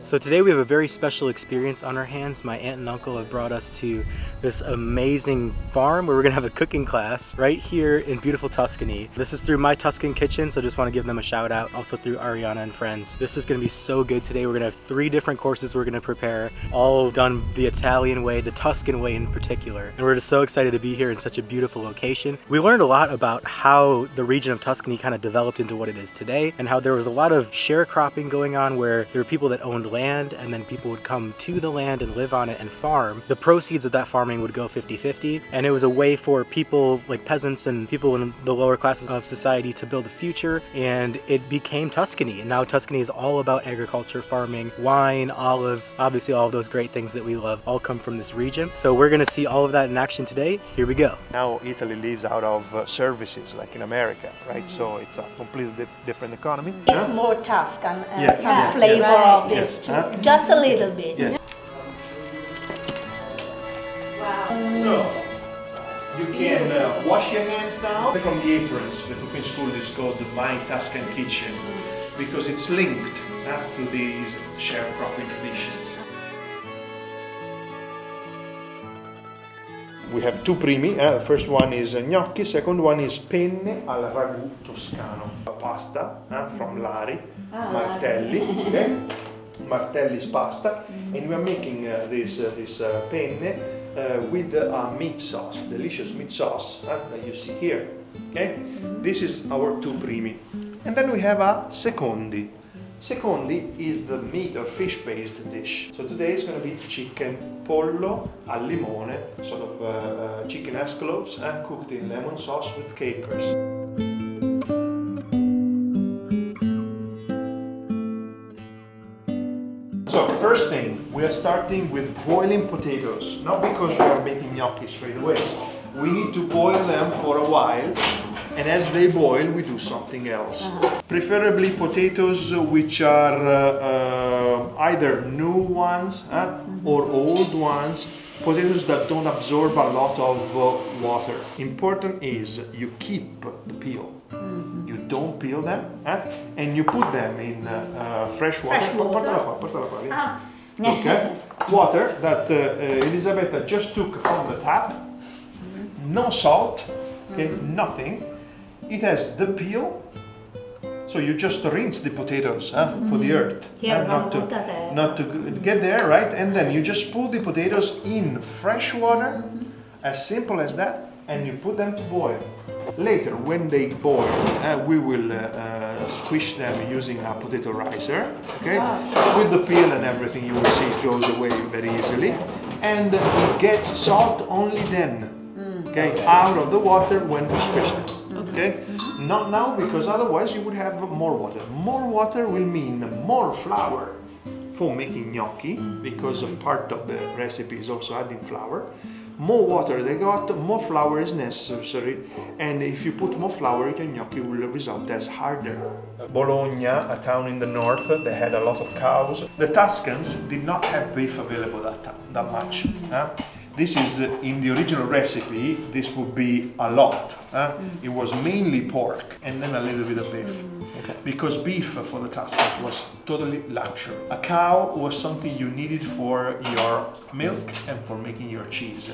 So today we have a very special experience on our hands. My aunt and uncle have brought us to this amazing farm where we're gonna have a cooking class right here in beautiful Tuscany. This is through MyTuscanKitchen, so just want to give them a shout out. Also through Ariana and friends. This is gonna be so good today. We're gonna have 3 different courses we're gonna prepare, all done the Italian way, the Tuscan way in particular. And we're just so excited to be here in such a beautiful location. We learned a lot about how the region of Tuscany kind of developed into what it is today, and how there was a lot of sharecropping going on where there were people that owned land and then people would come to the land and live on it and farm. The proceeds of that farming would go 50-50, and it was a way for people like peasants and people in the lower classes of society to build a future, and it became Tuscany. And now Tuscany is all about agriculture, farming, wine, olives, obviously all of those great things that we love all come from this region. So we're gonna see all of that in action today. Here we go. Now Italy lives out of services like in America, right? So it's a completely different economy. It's more Tuscan, Yes, some yes, flavor yes. of this Yes. too. Huh? Just a little bit. Yeah. So you can wash your hands now from the aprons. The cooking school is called the MyTuscanKitchen because it's linked to these sharecropping traditions. We have 2 primi. The first one is gnocchi, second one is penne al Ragu Toscano. Pasta from Lari, Martelli. Okay? Martelli's pasta, and we are making this penne with a meat sauce, delicious meat sauce that you see here. Okay, this is our 2 primi, and then we have a secondi. Secondi is the meat or fish-based dish. So today is going to be chicken pollo al limone, sort of chicken escalopes, cooked in lemon sauce with capers. So first thing, we are starting with boiling potatoes, not because we are making gnocchi straight away. We need to boil them for a while, and as they boil, we do something else. Preferably potatoes which are either new ones or old ones, potatoes that don't absorb a lot of water. Important is you keep the peel. You don't peel them, and you put them in fresh water. Okay. Water that Elisabetta just took from the tap. No salt, okay, nothing. It has the peel, so you just rinse the potatoes for the earth, not to get there, right? And then you just put the potatoes in fresh water, as simple as that, and you put them to boil. Later, when they boil, we will squish them using a potato ricer, okay? With the peel and everything, you will see it goes away very easily. And it gets salt only then, okay? Out of the water when we squish them, okay? Not now, because otherwise you would have more water. More water will mean more flour for making gnocchi, because a part of the recipe is also adding flour. More water they got, more flour is necessary, and if you put more flour, your gnocchi will result as harder. Bologna, a town in the north, they had a lot of cows. The Tuscans did not have beef available that much. This is, in the original recipe, this would be a lot. It was mainly pork and then a little bit of beef. Because beef for the Tuscans was totally luxury. A cow was something you needed for your milk and for making your cheese.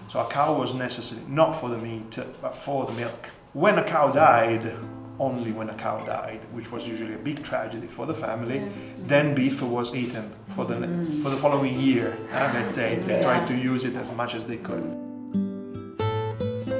So a cow was necessary, not for the meat, but for the milk. When a cow died, only when a cow died, which was usually a big tragedy for the family, then beef was eaten for the following year. Let's say they tried to use it as much as they could.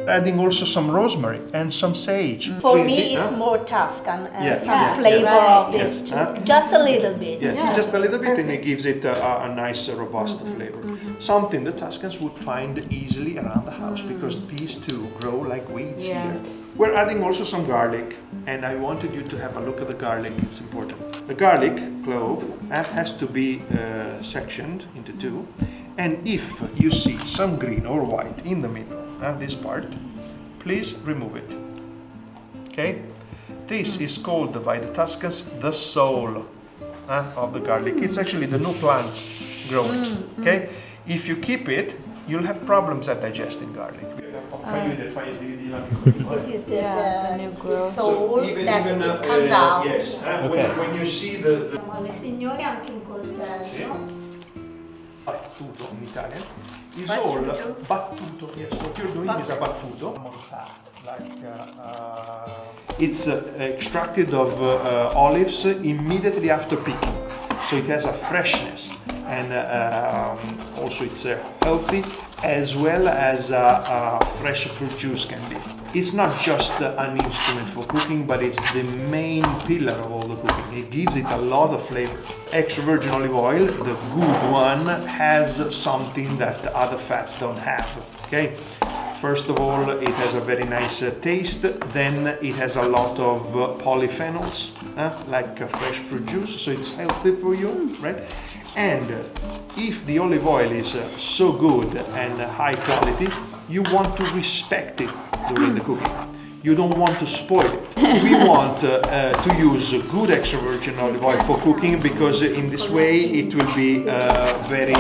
Adding also some rosemary and some sage. For me, it's more Tuscan, some flavor of this too. Just a little bit. Yeah, just a little bit, and it gives it a nice, robust flavor. Something the Tuscans would find easily around the house, because these two grow like weeds here. We're adding also some garlic, and I wanted you to have a look at the garlic. It's important. The garlic clove has to be sectioned into 2, and if you see some green or white in the middle, this part, please remove it. Okay? This is called by the Tuscans the soul of the garlic. It's actually the new plant growing. Okay? If you keep it, you'll have problems at digesting garlic. fai vedere, dividi la piccola. This is the new the growth. soul that it comes out. Yes, Okay. when you see the Le signore anche un coltello. Sì. Battuto in Italian is all battuto. Yes, what you're doing is a battuto. It's extracted of olives immediately after picking, so it has a freshness, and also it's healthy as well as fresh produce can be. It's not just an instrument for cooking, but it's the main pillar of all the cooking. It gives it a lot of flavor. Extra virgin olive oil, the good one, has something that other fats don't have. Okay. First of all, it has a very nice taste. Then it has a lot of polyphenols, like fresh fruit juice, so it's healthy for you, right? And if the olive oil is so good and high quality, you want to respect it during the cooking. You don't want to spoil it. We want to use good extra virgin olive oil for cooking, because in this way it will be very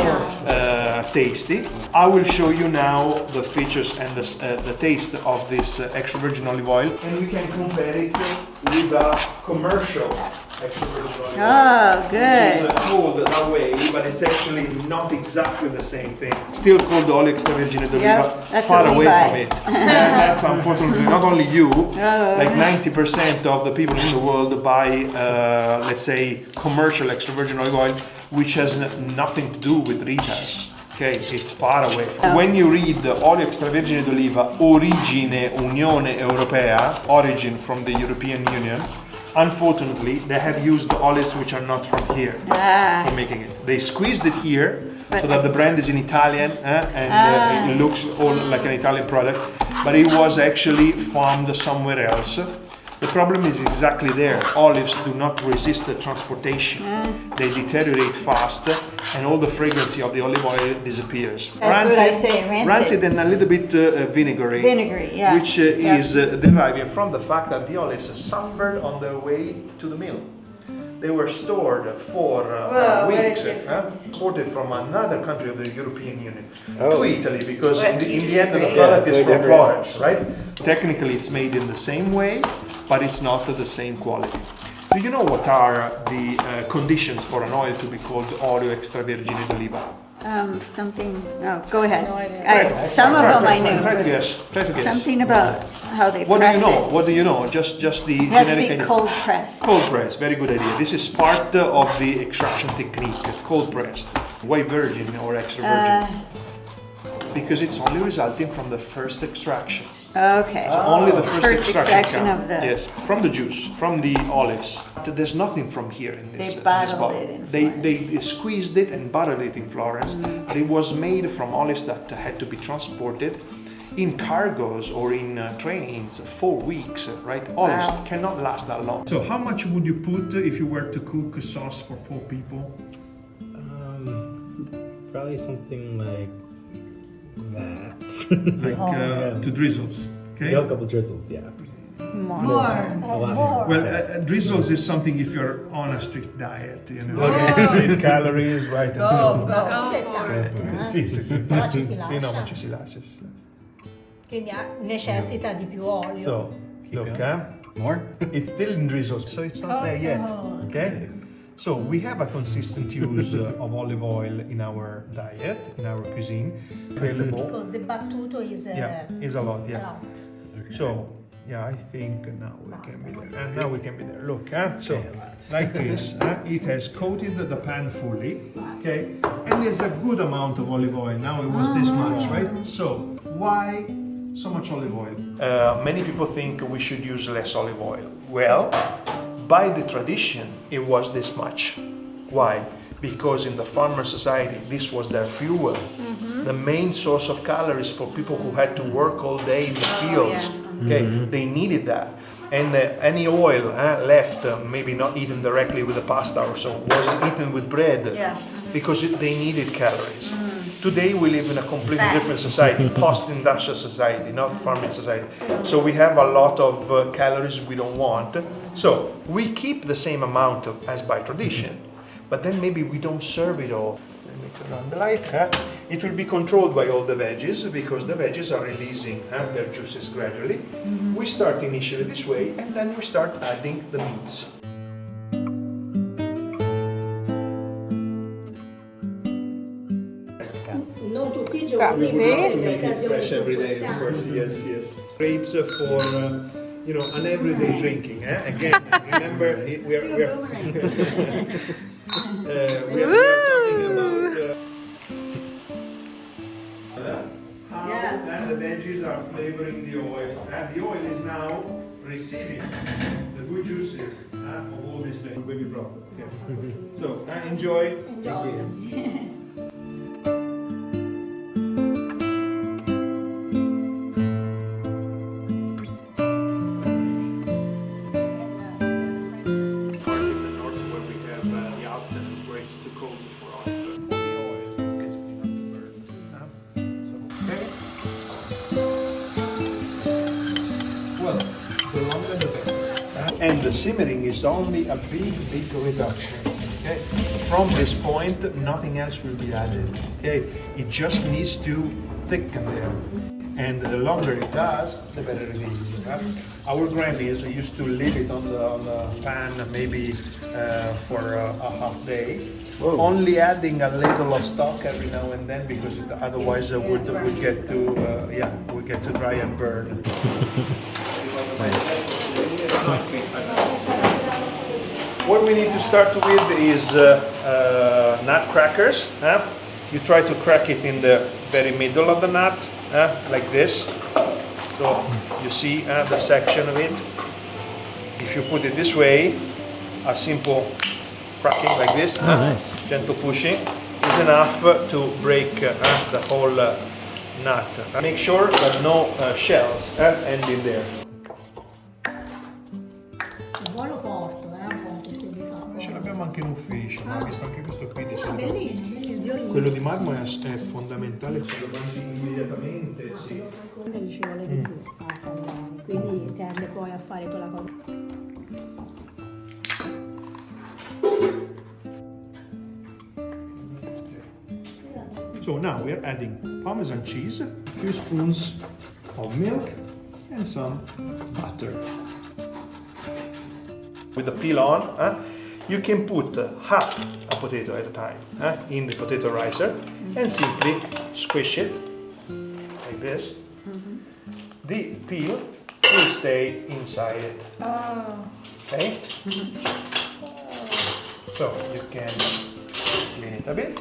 tasty. I will show you now the features and the taste of this extra virgin olive oil, and we can compare it with a commercial extra virgin olive oil. Oh, good. Which is called that way, but it's actually not exactly the same thing. Still called olio extravergine d'oliva, that's far what we away buy. from it. And that's unfortunately not only you, like 90% of the people in the world buy, let's say, commercial extra virgin olive oil, which has nothing to do with Rita's. Okay, it's far away. When you read olio extravergine d'oliva, origine Unione Europea, origin from the European Union, unfortunately, they have used olives which are not from here for making it. They squeezed it here so that the brand is in Italian and it looks all like an Italian product, but it was actually farmed somewhere else. The problem is exactly there. Olives do not resist the transportation. They deteriorate fast, and all the fragrance of the olive oil disappears. That's what I say, rancid. Rancid and a little bit vinegary. Vinegary, yeah. Which is deriving from the fact that the olives suffered on their way to the mill. They were stored for weeks, exported from another country of the European Union to Italy, because in the end the product is from Florence, right? Technically it's made in the same way, but it's not the same quality. Do you know what are the conditions for an oil to be called olio extravergine d'oliva? Something. No, go ahead. No idea. Some of them I knew. Try to guess. Something about how they What do press you know? it. What do you know? Just the It has to generic be idea. cold pressed. Cold press, very good idea. This is part of the extraction technique, cold pressed. Why virgin or extra virgin? Because it's only resulting from the first extraction. Okay. So only the first extraction count. of the. Yes, from the juice, from the olives. There's nothing from here in this. They this bottled bottle. it in They squeezed it and bottled it in Florence, but it was made from olives that had to be transported in cargos or in trains 4 weeks, right? Olives cannot last that long. So how much would you put if you were to cook a sauce for 4 people? Probably something like that. Like 2 drizzles, okay? A couple drizzles, yeah. More. A lot more. Well, drizzles is something if you're on a strict diet, you know, to save calories, right? And so Sì, sì, sì. Però ci si Sì, no, ma lascia. ci si lascia. Quindi necessita di più olio. So, look, More? it's still in drizzles, so it's not there yet, okay? So we have a consistent use of olive oil in our diet, in our cuisine. Available. Because the battuto is Is a lot, a yeah. lot. So, yeah, I think now we can be there. And now we can be there. Look, so like this, it has coated the pan fully, okay? And there's a good amount of olive oil. Now it was this much, right? So why so much olive oil? Many people think we should use less olive oil. Well, by the tradition, it was this much. Why? Because in the farmer society, this was their fuel. The main source of calories for people who had to work all day in the fields. Okay, they needed that. And any oil left, maybe not eaten directly with the pasta or so, was eaten with bread because they needed calories. Today we live in a completely different society, post-industrial society, not farming society. So we have a lot of calories we don't want. So we keep the same amount as by tradition, but then maybe we don't serve it all. Let me turn on the light. It will be controlled by all the veggies because the veggies are releasing their juices gradually. We start initially this way and then we start adding the meats. Non tutti i We giorni, would love to make it fresh every day, of course. Yes, yes. Grapes for an everyday drinking. Again, remember we are talking about how the veggies are flavoring the oil. The oil is now receiving the good juices of all this baby broth. Okay. So enjoy. Enjoy. And the simmering is only a big reduction. Okay? From this point, nothing else will be added. Okay? It just needs to thicken there. And the longer it does, the better it is. Our grannies used to leave it on the pan maybe for a half day. Whoa. Only adding a little of stock every now and then because otherwise would get to dry and burn. What we need to start with is nut crackers. You try to crack it in the very middle of the nut, like this. So you see the section of it. If you put it this way, a simple cracking like this, nice. Gentle pushing, is enough to break the whole nut. Make sure that no shells end in there. Ce l'abbiamo anche in ufficio, ma ho visto anche questo qui di solito. Quello di marmo è fondamentale, se lo mangi immediatamente, sì. Ci vuole di più a cambiare, quindi tende poi a fare quella cosa. So now we're adding Parmesan cheese, a few spoons of milk and some butter. With the peel on, you can put half a potato at a time in the potato ricer and simply squish it like this. The peel will stay inside it. Okay? So you can clean it a bit.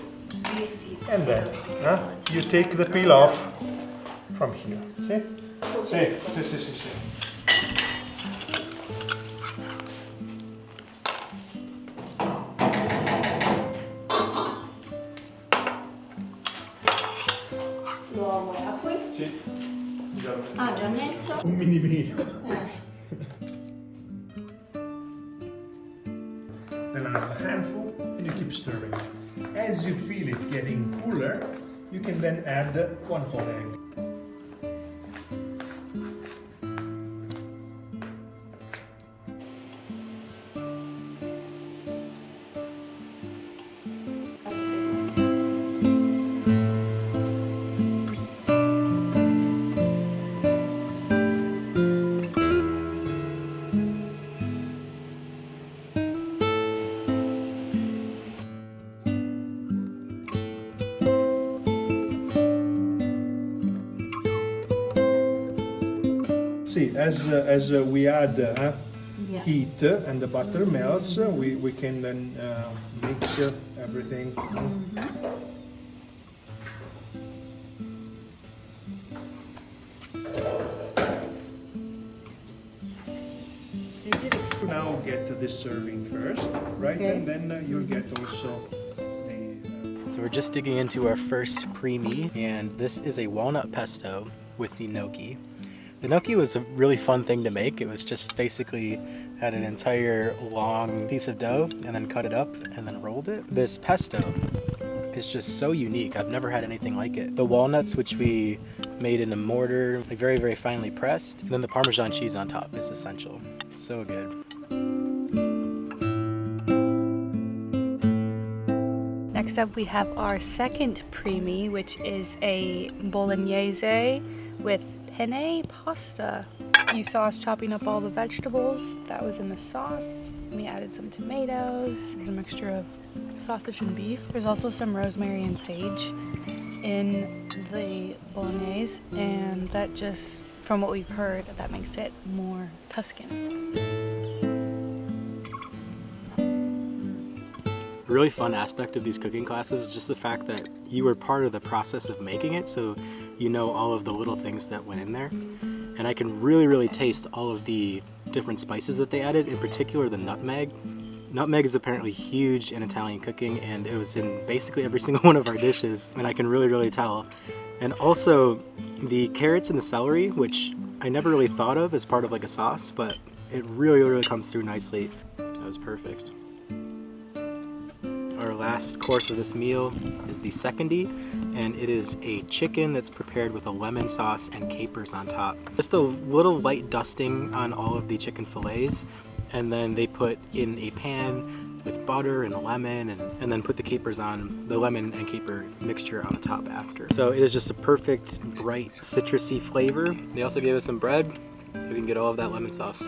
And then you take the peel off from here. See? See. Sì. Già messo? Un minimino. Then another handful and you keep stirring. As you feel it getting cooler, you can then add one whole egg. See, as we add heat and the butter melts, we can then mix everything. Now get this serving first, right? Okay. And then you'll get also the... So we're just digging into our first pre-meat, and this is a walnut pesto with the gnocchi. The gnocchi was a really fun thing to make. It was just basically had an entire long piece of dough and then cut it up and then rolled it. This pesto is just so unique. I've never had anything like it. The walnuts, which we made in a mortar, like very, very finely pressed. And then the Parmesan cheese on top is essential. It's so good. Next Next up we have our second primi, which is a bolognese with penne pasta. You saw us chopping up all the vegetables. That was in the sauce. We added some tomatoes, a mixture of sausage and beef. There's also some rosemary and sage in the bolognese, and that just, from what we've heard, that makes it more Tuscan. A really fun aspect of these cooking classes is just the fact that you were part of the process of making it, so you know all of the little things that went in there. And I can really taste all of the different spices that they added, in particular the nutmeg. Nutmeg is apparently huge in Italian cooking, and it was in basically every single one of our dishes, and I can really tell. And also the carrots and the celery, which I never really thought of as part of like a sauce, but it really comes through nicely. That was perfect. Our last course of this meal is the secondi, and it is a chicken that's prepared with a lemon sauce and capers on top. Just a little light dusting on all of the chicken fillets, and then they put in a pan with butter and a lemon, and then put the capers on, the lemon and caper mixture on the top after. So it is just a perfect, bright, citrusy flavor. They also gave us some bread, so we can get all of that lemon sauce.